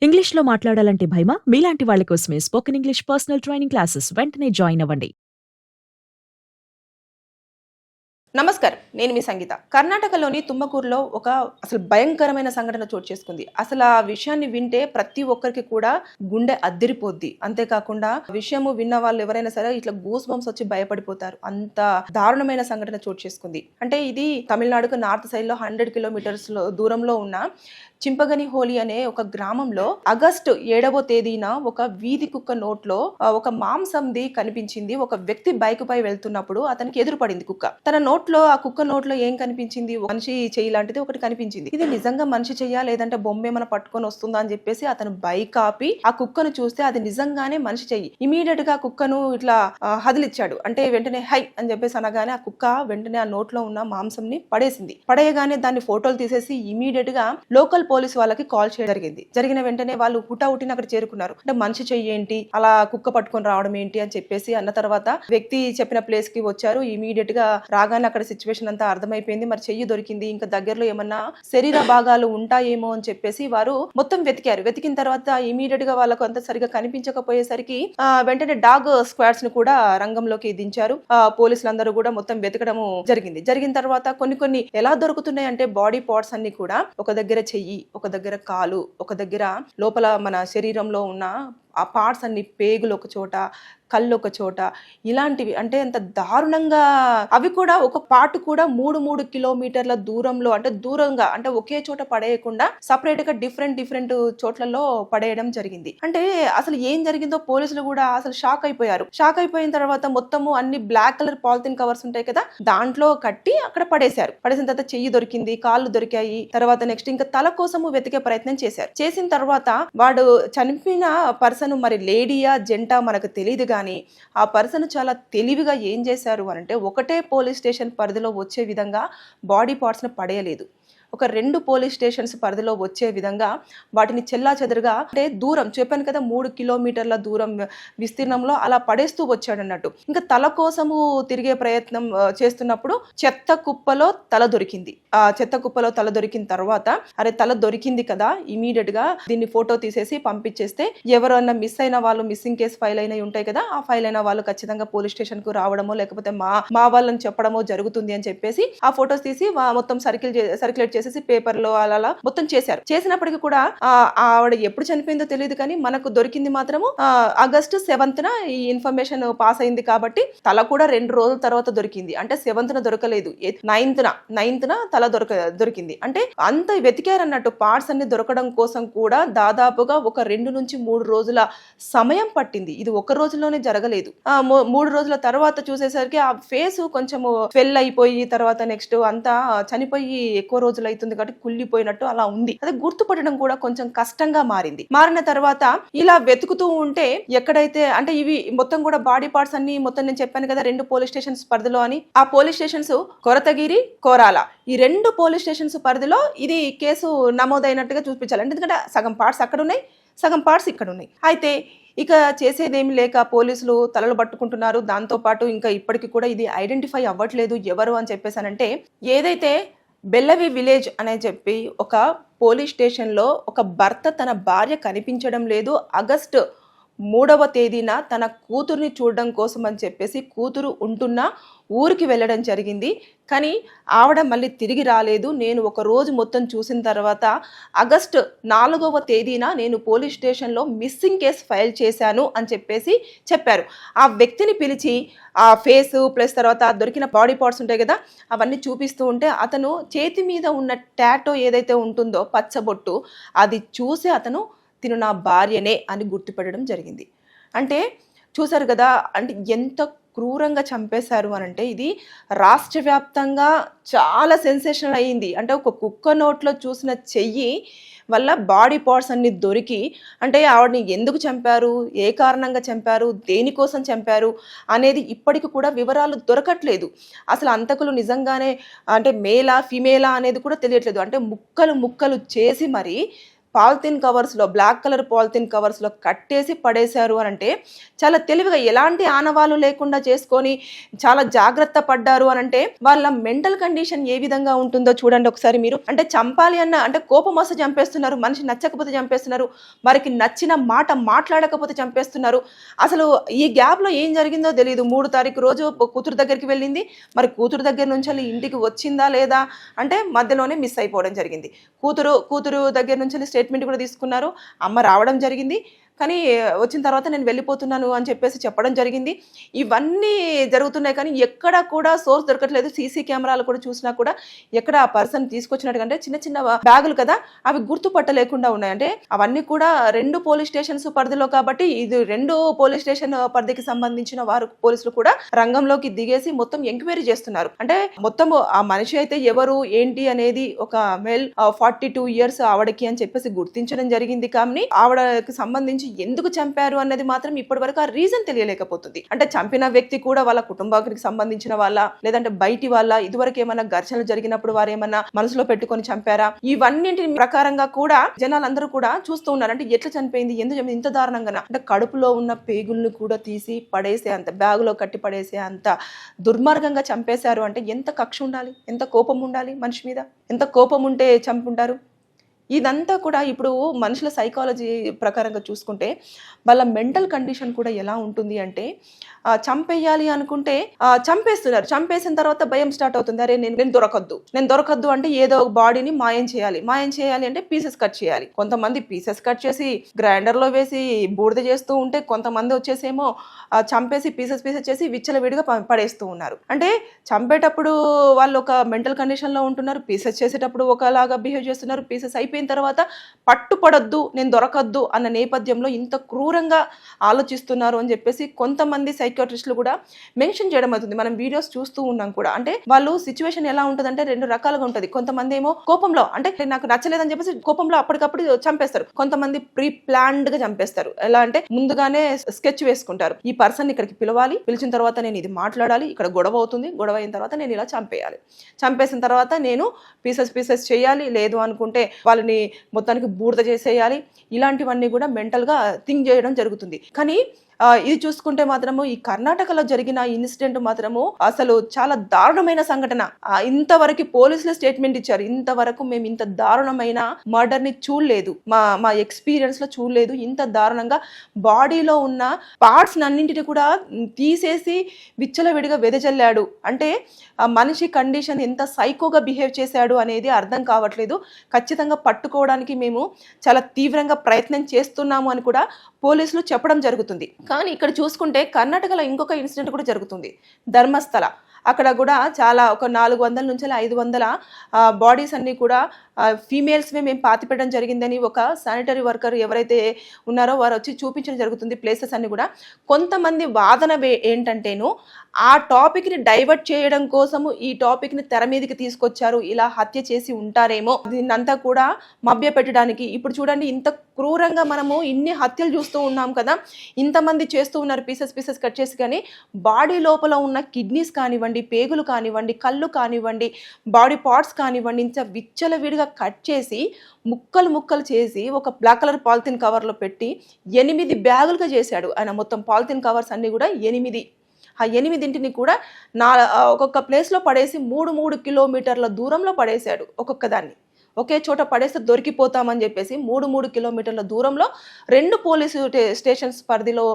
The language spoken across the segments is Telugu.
ఇంగ్లీష్‌లో మాట్లాడాలంటే భయమా? మీలాంటి వాళ్ళ కోసమే spoken English personal training classes వెంటనే జాయిన్ అవ్వండి. నమస్కారం. నేను మీ సంగీత. కర్ణాటకలోని తుమ్మకూరులో అసలు భయంకరమైన సంఘటన చోటు చేసుకుంది. అసలు ఆ విషయాన్ని వింటే ప్రతి ఒక్కరికి కూడా గుండె అద్దిరిపోద్ది. అంతేకాకుండా విషయము విన్న వాళ్ళు ఎవరైనా సరే ఇట్లా గూస్ బంప్స్ వచ్చి భయపడిపోతారు. అంత దారుణమైన సంఘటన చోటు చేసుకుంది. అంటే ఇది తమిళనాడుకు నార్త్ సైడ్ లో 100 కిలోమీటర్స్ దూరంలో ఉన్న చింపగని హోలీ అనే ఒక గ్రామంలో ఆగస్టు 7వ తేదీన ఒక వీధి కుక్క నోట్లో ఒక మాంసంది కనిపించింది. ఒక వ్యక్తి బైక్ పై వెళ్తున్నప్పుడు అతనికి ఎదురుపడింది కుక్క. తన నోట్లో ఆ కుక్క నోట్లో ఏం కనిపించింది? మనిషి చెయ్యి లాంటిది ఒకటి కనిపించింది. ఇది నిజంగా మనిషి చెయ్యా లేదంటే బొమ్మ ఏమైనా పట్టుకొని వస్తుందా అని చెప్పేసి అతను బైక్ ఆపి ఆ కుక్కను చూస్తే అది నిజంగానే మనిషి చెయ్యి. ఇమీడియట్ గా కుక్కను ఇట్లా హదిలిచ్చాడు. అంటే వెంటనే హై అని చెప్పేసి అనగానే ఆ కుక్క వెంటనే ఆ నోట్లో ఉన్న మాంసంని పడేసింది. పడేయగానే దాన్ని ఫోటోలు తీసేసి ఇమీడియట్ గా లోకల్ పోలీస్ వాళ్ళకి కాల్ చేయడం జరిగింది. జరిగిన వెంటనే వాళ్ళు హుటాహుటిని అక్కడ చేరుకున్నారు. అంటే మనిషి చెయ్యేంటి, అలా కుక్క పట్టుకొని రావడం ఏంటి అని చెప్పేసి అన్న తర్వాత వ్యక్తి చెప్పిన ప్లేస్ కి వచ్చారు. ఇమీడియట్ గా రాగానే అక్కడ సిచ్యువేషన్ అంతా అర్థమైపోయింది. మరి చెయ్యి దొరికింది, ఇంకా దగ్గరలో ఏమన్నా శరీర భాగాలు ఉంటాయేమో అని చెప్పేసి వారు మొత్తం వెతికారు. వెతికిన తర్వాత ఇమీడియట్ గా వాళ్ళకు అంత సరిగా కనిపించకపోయేసరికి వెంటనే డాగ్ స్క్వాడ్స్ ని కూడా రంగంలోకి దించారు. పోలీసులందరూ కూడా మొత్తం వెతకడం జరిగింది. జరిగిన తర్వాత కొన్ని ఎలా దొరుకుతున్నాయి అంటే బాడీ పార్ట్స్ అన్ని కూడా ఒక దగ్గర చెయ్యి, ఒక దగ్గర కాలు, ఒక దగ్గర లోపల మన శరీరంలో ఉన్న ఆ పార్ట్స్ అన్ని పేగులు ఒక చోట, కళ్ళు ఒక చోట, ఇలాంటివి అంటే ఎంత దారుణంగా అవి కూడా ఒక పార్ట్ కూడా 3 కిలోమీటర్ల దూరంలో అంటే దూరంగా అంటే ఒకే చోట పడేయకుండా సపరేట్ గా డిఫరెంట్ చోట్లలో పడేయడం జరిగింది. అంటే అసలు ఏం జరిగిందో పోలీసులు కూడా అసలు షాక్ అయిపోయారు. షాక్ అయిపోయిన తర్వాత మొత్తము అన్ని బ్లాక్ కలర్ పాలిథిన్ కవర్స్ ఉంటాయి కదా, దాంట్లో కట్టి అక్కడ పడేశారు. పడేసిన తర్వాత చెయ్యి దొరికింది, కాళ్ళు దొరికాయి. తర్వాత నెక్స్ట్ ఇంకా తల కోసము వెతికే ప్రయత్నం చేశారు. చేసిన తర్వాత వాడు చనిపోయిన పర్సన్ మరి లేడీయా జెంటా మనకు తెలియదు కానీ ఆ పర్సన్ చాలా తెలివిగా ఏం చేశారు అంటే ఒకటే పోలీస్ స్టేషన్ పరిధిలో వచ్చే విధంగా బాడీ పార్ట్స్ ను పడేయలేదు. ఒక 2 పోలీస్ స్టేషన్స్ పరిధిలో వచ్చే విధంగా వాటిని చెల్లా చెదరుగా అంటే దూరం చెప్పాను కదా 3 కిలోమీటర్ల దూరం విస్తీర్ణంలో అలా పడేస్తూ వచ్చాడు అన్నట్టు. ఇంకా తల కోసము తిరిగే ప్రయత్నం చేస్తున్నప్పుడు చెత్త కుప్పలో తల దొరికింది. ఆ చెత్త కుప్పలో తల దొరికిన తర్వాత అరే తల దొరికింది కదా, ఇమీడియట్ గా దీన్ని ఫోటో తీసేసి పంపించేస్తే ఎవరన్నా మిస్ అయిన వాళ్ళు, మిస్సింగ్ కేసు ఫైల్ అయినవి ఉంటాయి కదా, ఆ ఫైల్ అయిన వాళ్ళు ఖచ్చితంగా పోలీస్ స్టేషన్ కు రావడమో లేకపోతే మా వాళ్ళని చెప్పడమో జరుగుతుంది అని చెప్పేసి ఆ ఫొటోస్ తీసి మొత్తం సర్క్యులేట్ చేసేసి పేపర్లో అలా మొత్తం చేశారు. చేసినప్పటికీ కూడా ఆవిడ ఎప్పుడు చనిపోయిందో తెలియదు కానీ మనకు దొరికింది మాత్రము ఆగస్టు 7th ఈ ఇన్ఫర్మేషన్ పాస్ అయింది కాబట్టి తల కూడా 2 రోజుల తర్వాత దొరికింది. అంటే 7th దొరకలేదు, 9th తల దొరికింది. అంటే అంత వెతికారన్నట్టు. పార్ట్స్ అన్ని దొరకడం కోసం కూడా దాదాపుగా ఒక 2 నుంచి 3 రోజుల సమయం పట్టింది. ఇది ఒక రోజులోనే జరగలేదు. 3 రోజుల తర్వాత చూసేసరికి ఆ ఫేస్ కొంచెము ఫెల్ అయిపోయి తర్వాత నెక్స్ట్ అంతా చనిపోయి ఎక్కువ రోజులు అవుతుంది కాబట్టి కుళ్ళిపోయినట్టు అలా ఉంది. అది గుర్తుపట్టడం కూడా కొంచెం కష్టంగా మారింది. మారిన తర్వాత ఇలా వెతుకుతూ ఉంటే ఎక్కడైతే అంటే ఇవి మొత్తం కూడా బాడీ పార్ట్స్ అన్ని మొత్తం నేను చెప్పాను కదా 2 పోలీస్ స్టేషన్స్ పరిధిలో అని. ఆ పోలీస్ స్టేషన్స్ కొరతగిరి, కోరాల, ఈ 2 పోలీస్ స్టేషన్స్ పరిధిలో ఇది కేసు నమోదైనట్టుగా చూపించాలి. ఎందుకంటే సగం పార్ట్స్ అక్కడ ఉన్నాయి, సగం పార్ట్స్ ఇక్కడ ఉన్నాయి. అయితే ఇక చేసేదేమి లేక పోలీసులు తలలు పట్టుకుంటున్నారు. దాంతో పాటు ఇంకా ఇప్పటికి కూడా ఇది ఐడెంటిఫై అవ్వట్లేదు ఎవరు అని చెప్పేసానంటే ఏదైతే బెల్లవి విలేజ్ అనే చెప్పి ఒక పోలీస్ స్టేషన్లో ఒక భర్త తన భార్య కనిపించడం లేదు, ఆగస్టు 3వ తేదీన తన కూతుర్ని చూడడం కోసం అని చెప్పేసి కూతురు ఉంటున్న ఊరికి వెళ్ళడం జరిగింది. కానీ ఆవిడ మళ్ళీ తిరిగి రాలేదు. నేను ఒక రోజు మొత్తం చూసిన తర్వాత ఆగస్టు 4వ తేదీన నేను పోలీస్ స్టేషన్లో మిస్సింగ్ కేసు ఫైల్ చేశాను అని చెప్పేసి చెప్పారు. ఆ వ్యక్తిని పిలిచి ఆ ఫేసు ప్లస్ తర్వాత దొరికిన బాడీ పార్ట్స్ ఉంటాయి కదా అవన్నీ చూపిస్తూ ఉంటే అతను చేతి మీద ఉన్న టాటో ఏదైతే ఉంటుందో పచ్చబొట్టు అది చూసి అతను తిను నా భార్యనే అని గుర్తుపెట్టడం జరిగింది. అంటే చూసారు కదా, అంటే ఎంత క్రూరంగా చంపేశారు అని అంటే ఇది రాష్ట్ర వ్యాప్తంగా చాలా సెన్సేషనల్ అయ్యింది. అంటే ఒక కుక్క నోట్లో చూసిన చెయ్యి వల్ల బాడీ పార్ట్స్ అన్ని దొరికి అంటే ఆవిడని ఎందుకు చంపారు, ఏ కారణంగా చంపారు, దేనికోసం చంపారు అనేది ఇప్పటికి కూడా వివరాలు దొరకట్లేదు. అసలు అంతకులు నిజంగానే అంటే మేలా ఫిమేలా అనేది కూడా తెలియట్లేదు. అంటే ముక్కలు చేసి మరి పాలిథిన్ కవర్స్లో, బ్లాక్ కలర్ పాలిథిన్ కవర్స్లో కట్టేసి పడేశారు అని అంటే చాలా తెలివిగా, ఎలాంటి ఆనవాళ్ళు లేకుండా చేసుకొని చాలా జాగ్రత్త పడ్డారు అని అంటే వాళ్ళ మెంటల్ కండిషన్ ఏ విధంగా ఉంటుందో చూడండి ఒకసారి మీరు. అంటే చంపాలి అన్న అంటే కోపం వస్తే చంపేస్తున్నారు, మనిషి నచ్చకపోతే చంపేస్తున్నారు, వారికి నచ్చిన మాట మాట్లాడకపోతే చంపేస్తున్నారు. అసలు ఈ గ్యాప్లో ఏం జరిగిందో తెలియదు. 3 తారీఖు రోజు కూతురు దగ్గరికి వెళ్ళింది, మరి కూతురు దగ్గర నుంచి ఇంటికి వచ్చిందా లేదా అంటే మధ్యలోనే మిస్ అయిపోవడం జరిగింది. కూతురు దగ్గర నుంచి స్టేట్మెంట్ కూడా తీసుకున్నారు, అమ్మ రావడం జరిగింది, కానీ వచ్చిన తర్వాత నేను వెళ్ళిపోతున్నాను అని చెప్పేసి చెప్పడం జరిగింది. ఇవన్నీ జరుగుతున్నాయి కానీ ఎక్కడ కూడా సోర్స్ దొరకట్లేదు. సీసీ కెమెరాలు కూడా చూసినా కూడా ఎక్కడ ఆ పర్సన్ తీసుకొచ్చినట్టు అంటే చిన్న చిన్న బ్యాగులు కదా, అవి గుర్తుపట్టలేకుండా ఉన్నాయి. అంటే అవన్నీ కూడా 2 పోలీస్ స్టేషన్స్ పరిధిలో కాబట్టి ఇది 2 పోలీస్ స్టేషన్ పరిధికి సంబంధించిన వారు పోలీసులు కూడా రంగంలోకి దిగేసి మొత్తం ఎంక్వైరీ చేస్తున్నారు. అంటే మొత్తం ఆ మనిషి అయితే ఎవరు ఏంటి అనేది ఒక మేల్ 42 ఇయర్స్ ఆవిడకి అని చెప్పేసి గుర్తించడం జరిగింది. కానీ ఆవిడకి సంబంధించి ఎందుకు చంపారు అన్నది మాత్రం ఇప్పటి వరకు ఆ రీజన్ తెలియలేకపోతుంది. అంటే చంపిన వ్యక్తి కూడా వాళ్ళ కుటుంబానికి సంబంధించిన వాళ్ళ, లేదంటే బయటి వాళ్ళ, ఇదివరకు ఏమైనా ఘర్షణలు జరిగినప్పుడు వారు ఏమన్నా మనసులో పెట్టుకొని చంపారా, ఇవన్నింటి ప్రకారంగా కూడా జనాలందరూ కూడా చూస్తూ ఉన్నారు. అంటే ఎట్లా చనిపోయింది, ఎందుకు చంపింది, ఇంత దారుణంగా అంటే కడుపులో ఉన్న పేగుల్ని కూడా తీసి పడేసే అంత, బ్యాగులో కట్టి పడేసే అంత దుర్మార్గంగా చంపేశారు. అంటే ఎంత కక్ష ఉండాలి, ఎంత కోపం ఉండాలి మనిషి మీద, ఎంత కోపం ఉంటే చంపుంటారు. ఇదంతా కూడా ఇప్పుడు మనుషుల సైకాలజీ ప్రకారంగా చూసుకుంటే వాళ్ళ మెంటల్ కండిషన్ కూడా ఎలా ఉంటుంది అంటే చంపేయాలి అనుకుంటే చంపేస్తున్నారు, చంపేసిన తర్వాత భయం స్టార్ట్ అవుతుంది. అరే నేను దొరకద్దు అంటే ఏదో బాడీని మాయం చేయాలి అంటే పీసెస్ కట్ చేయాలి. కొంతమంది పీసెస్ కట్ చేసి గ్రైండర్లో వేసి బూడిద చేస్తూ ఉంటే, కొంతమంది వచ్చేసేమో చంపేసి పీసెస్ చేసి విచ్చలవిడిగా పడేస్తూ ఉన్నారు. అంటే చంపేటప్పుడు వాళ్ళు ఒక మెంటల్ కండిషన్లో ఉంటున్నారు, పీసెస్ చేసేటప్పుడు ఒకలాగా బిహేవ్ చేస్తున్నారు, పీసెస్ అయిపోయిన తర్వాత పట్టుపడొద్దు, నేను దొరకద్దు అన్న నేపథ్యంలో ఇంత క్రూరంగా ఆలోచిస్తున్నారు అని చెప్పేసి కొంతమంది సైకియాట్రిస్టులు కూడా మెన్షన్ చేయడం అవుతుంది. మనం వీడియోస్ చూస్తూ ఉన్నాం కూడా. అంటే వాళ్ళు సిచ్యువేషన్ ఎలా ఉంటుంది అంటే 2 రకాలుగా ఉంటుంది. కొంతమంది ఏమో కోపంలో అంటే నాకు నచ్చలేదని చెప్పేసి కోపంలో అప్పటికప్పుడు చంపేస్తారు. కొంతమంది ప్రీ ప్లాన్డ్ గా చంపేస్తారు. ఎలా అంటే ముందుగానే స్కెచ్ వేసుకుంటారు, ఈ పర్సన్ ఇక్కడికి పిలవాలి, పిలిచిన తర్వాత నేను ఇది మాట్లాడాలి, ఇక్కడ గొడవ అవుతుంది, గొడవ అయిన తర్వాత నేను ఇలా చంపేయాలి, చంపేసిన తర్వాత నేను పీసెస్ చేయాలి, లేదు అనుకుంటే వాళ్ళని మొత్తానికి బూడిద చేసేయాలి. ఇలాంటివన్నీ కూడా మెంటల్ గా థింక్ చేయడం జరుగుతుంది. కానీ ఇది చూసుకుంటే మాత్రము ఈ కర్ణాటకలో జరిగిన ఇన్సిడెంట్ మాత్రము అసలు చాలా దారుణమైన సంఘటన. ఇంతవరకు పోలీసులు స్టేట్మెంట్ ఇచ్చారు, ఇంతవరకు మేము ఇంత దారుణమైన మర్డర్ ని చూడలేదు, మా ఎక్స్పీరియన్స్ లో చూడలేదు. ఇంత దారుణంగా బాడీలో ఉన్న పార్ట్స్ అన్నింటిని కూడా తీసేసి విచ్చలవిడిగా వెదజల్లాడు. అంటే ఆ మనిషి కండిషన్ ఎంత సైకోగా బిహేవ్ చేశాడు అనేది అర్థం కావట్లేదు. ఖచ్చితంగా పట్టుకోవడానికి మేము చాలా తీవ్రంగా ప్రయత్నం చేస్తున్నాము అని కూడా పోలీసులు చెప్పడం జరుగుతుంది. కానీ ఇక్కడ చూసుకుంటే కర్ణాటకలో ఇంకొక ఇన్సిడెంట్ కూడా జరుగుతుంది. ధర్మస్థల అక్కడ కూడా చాలా ఒక 400 నుంచి 500 బాడీస్ అన్ని కూడా ఫీమేల్స్వే మేము పాతిపెట్టడం జరిగిందని ఒక శానిటరీ వర్కర్ ఎవరైతే ఉన్నారో వారు వచ్చి చూపించడం జరుగుతుంది. ప్లేసెస్ అన్ని కూడా కొంతమంది వాదన ఏంటంటేను ఆ టాపిక్ని డైవర్ట్ చేయడం కోసము ఈ టాపిక్ని తెర మీదకి తీసుకొచ్చారు, ఇలా హత్య చేసి ఉంటారేమో, దీన్నంతా కూడా మభ్య పెట్టడానికి. ఇప్పుడు చూడండి ఇంత క్రూరంగా మనము ఇన్ని హత్యలు చూస్తూ ఉన్నాం కదా, ఇంతమంది చేస్తూ ఉన్నారు పీసెస్ కట్ చేసి. కానీ బాడీ లోపల ఉన్న కిడ్నీస్ కానివ్వండి, పేగులు కానివ్వండి, కళ్ళు కానివ్వండి, బాడీ పార్ట్స్ కానివ్వండి, ఇంత విచ్చలవిడిగా కట్ చేసి ముక్కలు చేసి ఒక బ్లాక్ కలర్ పాలిథిన్ కవర్లో పెట్టి 8 బ్యాగులుగా చేశాడు ఆయన. మొత్తం పాలిథిన్ కవర్స్ అన్ని కూడా 8, ఆ 8 కూడా ఒక్కొక్క ప్లేస్లో పడేసి 3 కిలోమీటర్ల దూరంలో పడేశాడు. ఒక్కొక్క దాన్ని ఒకే చోట పడేస్తే దొరికిపోతామని చెప్పేసి 3 కిలోమీటర్ల దూరంలో 2 పోలీసు స్టేషన్స్ పరిధిలో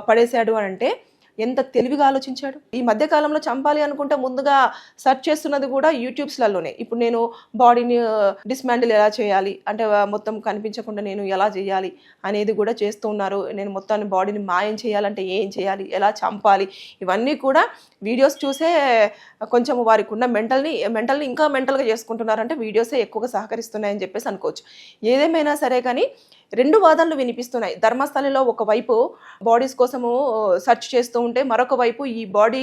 పడేశాడు అని అంటే ఎంత తెలివిగా ఆలోచించాడు. ఈ మధ్య కాలంలో చంపాలి అనుకుంటే ముందుగా సెర్చ్ చేస్తున్నది కూడా యూట్యూబ్స్లలోనే. ఇప్పుడు నేను బాడీని డిస్మాండిల్ ఎలా చేయాలి అంటే మొత్తం కనిపించకుండా నేను ఎలా చేయాలి అనేది కూడా చేస్తూ ఉన్నారు. నేను మొత్తాన్ని బాడీని మాయం చేయాలంటే ఏం చేయాలి, ఎలా చంపాలి, ఇవన్నీ కూడా వీడియోస్ చూసే కొంచెం వారికి ఉన్న మెంటల్ని ఇంకా మెంటల్గా చేసుకుంటున్నారంటే వీడియోసే ఎక్కువగా సహకరిస్తున్నాయని చెప్పేసి అనుకోవచ్చు. ఏదేమైనా సరే కానీ రెండు వాదనలు వినిపిస్తున్నాయి. ధర్మస్థలిలో ఒకవైపు బాడీస్ కోసము సెర్చ్ చేస్తూ ఉంటే, మరొక వైపు ఈ బాడీ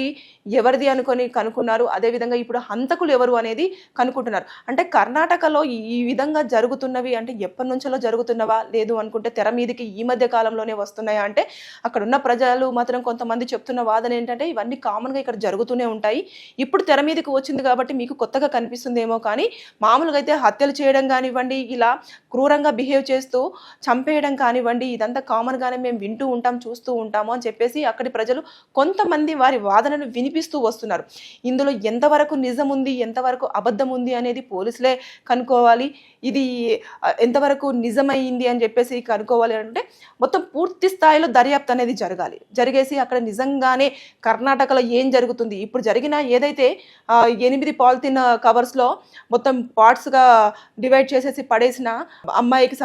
ఎవరిది అనుకొని కనుక్కున్నారు. అదేవిధంగా ఇప్పుడు హంతకులు ఎవరు అనేది కనుక్కుంటున్నారు. అంటే కర్ణాటకలో ఈ విధంగా జరుగుతున్నవి అంటే ఎప్పటి నుంచో జరుగుతున్నవా, లేదు అనుకుంటే తెర మీదకి ఈ మధ్య కాలంలోనే వస్తున్నాయా అంటే, అక్కడ ఉన్న ప్రజలు మాత్రం కొంతమంది చెప్తున్న వాదన ఏంటంటే ఇవన్నీ కామన్గా ఇక్కడ జరుగుతూనే ఉంటాయి. ఇప్పుడు తెర మీదకి వచ్చింది కాబట్టి మీకు కొత్తగా కనిపిస్తుందేమో, కానీ మామూలుగా అయితే హత్యలు చేయడం కానివ్వండి, ఇలా క్రూరంగా బిహేవ్ చేస్తూ చంపేయడం కానివ్వండి, ఇదంతా కామన్గానే మేము వింటూ ఉంటాం, చూస్తూ ఉంటాము అని చెప్పేసి అక్కడి ప్రజలు కొంతమంది వారి వాదనను వినిపిస్తూ వస్తున్నారు. ఇందులో ఎంతవరకు నిజం ఉంది, ఎంతవరకు అబద్ధం ఉంది అనేది పోలీసులే కనుక్కోవాలి. ఇది ఎంతవరకు నిజమైంది అని చెప్పేసి కనుక్కోవాలి అంటే మొత్తం పూర్తి స్థాయిలో దర్యాప్తు అనేది జరగాలి. జరిగేసి అక్కడ నిజంగానే కర్ణాటకలో ఏం జరుగుతుంది, ఇప్పుడు జరిగిన ఏదైతే 8 పాలిథిన్ కవర్స్లో మొత్తం పార్ట్స్గా డివైడ్ చేసేసి పడేసిన అమ్మాయికి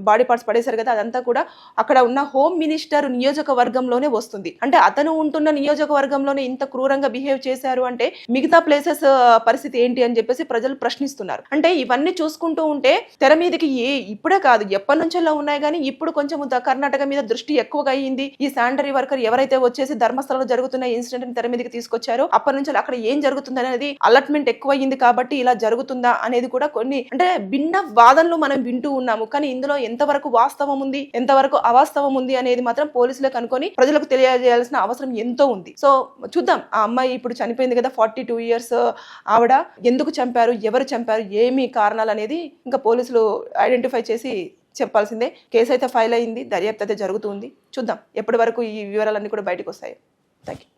బాడీ పార్ట్స్ పడేశారు కదా, అదంతా కూడా అక్కడ ఉన్న హోమ్ మినిస్టర్ నియోజకవర్గంలోనే వస్తుంది. అంటే అతను ఉంటున్న నియోజకవర్గంలోనే ఇంత క్రూరంగా బిహేవ్ చేశారు అంటే మిగతా ప్లేసెస్ పరిస్థితి ఏంటి అని చెప్పేసి ప్రజలు ప్రశ్నిస్తున్నారు. అంటే ఇవన్నీ చూసుకుంటూ ఉంటే తెర మీదకి ఇప్పుడే కాదు, ఎప్పటి నుంచో ఉన్నాయి, కానీ ఇప్పుడు కొంచెం కర్ణాటక మీద దృష్టి ఎక్కువగా అయ్యింది. ఈ శానిటరీ వర్కర్ ఎవరైతే వచ్చేసి ధర్మస్థలంలో జరుగుతున్న ఇన్సిడెంట్ తెర మీదకి తీసుకొచ్చారో అప్పటి నుంచి అక్కడ ఏం జరుగుతుంది అనేది అలర్ట్మెంట్ ఎక్కువ అయ్యింది. కాబట్టి ఇలా జరుగుతుందా అనేది కూడా కొన్ని అంటే భిన్న వాదనలు మనం వింటూ ఉన్నాము. కానీ ఇందులో ఎంతవరకు వాస్తవం ఉంది, ఎంతవరకు అవాస్తవం ఉంది అనేది మాత్రం పోలీసులే కనుక్కొని ప్రజలకు తెలియజేయాల్సిన అవసరం ఎంతో ఉంది. సో చూద్దాం, ఆ అమ్మాయి ఇప్పుడు చనిపోయింది కదా, 42 years ఆవిడ ఎందుకు చంపారు, ఎవరు చంపారు, ఏమి కారణాలు అనేది ఇంకా పోలీసులు ఐడెంటిఫై చేసి చెప్పాల్సిందే. కేసు అయితే ఫైల్ అయింది, దర్యాప్తు అయితే జరుగుతుంది. చూద్దాం ఎప్పటి వరకు ఈ వివరాలన్నీ కూడా బయటకు వస్తాయి. Thank you.